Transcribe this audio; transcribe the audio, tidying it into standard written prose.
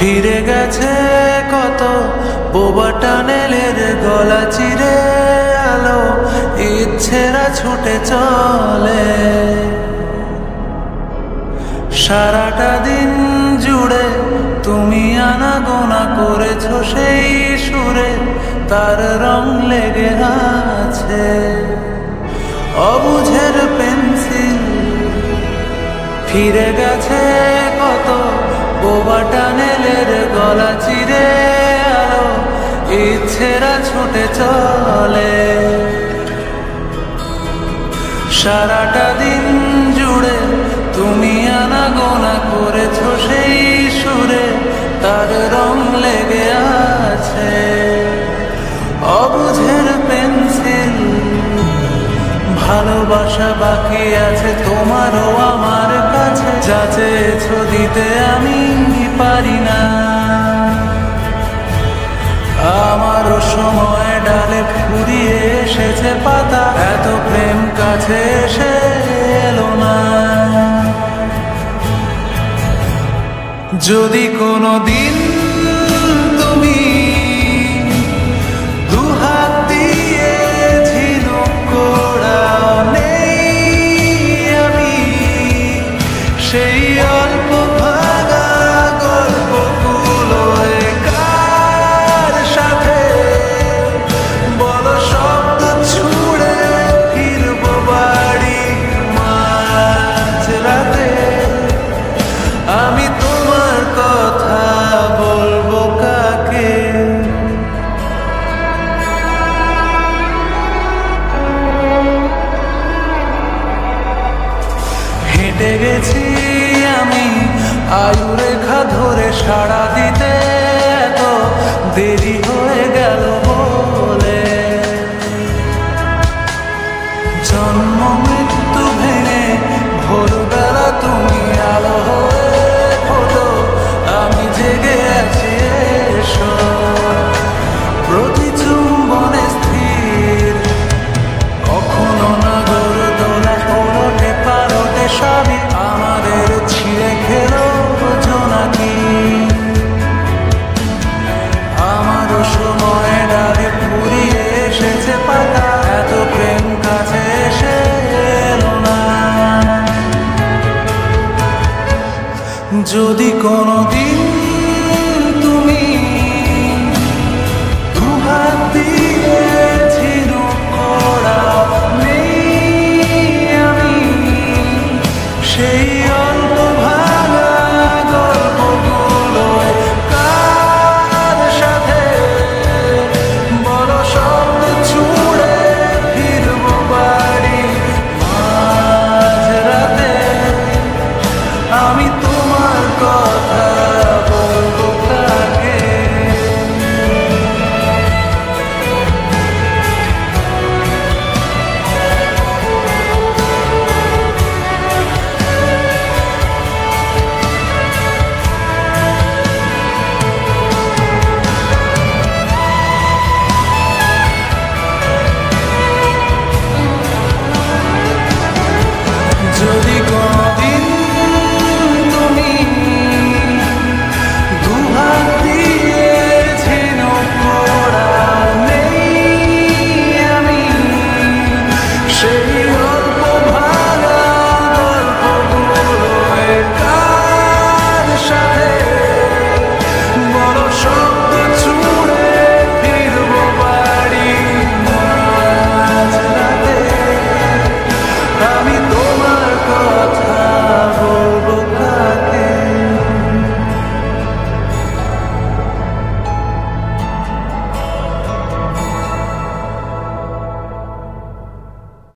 ফিরে গেছে কত বোবা টানেলের গলা চিরে আলো ইচ্ছেরা ছুটে চলে সারাটা দিন জুড়ে তুমি আনাগোনা করেছো সেই সুরে তার রং লেগে আছে অবুঝের পেন্সিল ফিরে গেছে কত বোবা টানেলের গলা চিরে আলো ইচ্ছেরা ছুটে চলে সারাটা দিন জুড়ে তুমি আনাগোনা করেছো সেই সুরে তার রং লেগে আছে অবুঝের পেন্সিল ভালোবাসা বাকি আছে তোমারও আমার কাছে যা চেয়েছো দিতে আমি পারি না আমারও সময় ডালে ফুরিয়ে এসেছে পাতা এত প্রেম কাছে এসে এলো না যদি কোনো দিন তুমি দুহাত দিয়ে ঝিনুক কোড়াও নেই আমি সেই অল্প ভাগা গল্পগুলো কার সাথে বলো শব্দ ছুড়ে ফিরবো বাড়ি মাঝরাতে আমি তোমার কথা বলবো কাকে হেঁটে গেছি আমি আয়ু রেখা ধরে সাড়া দিতে এত দেরি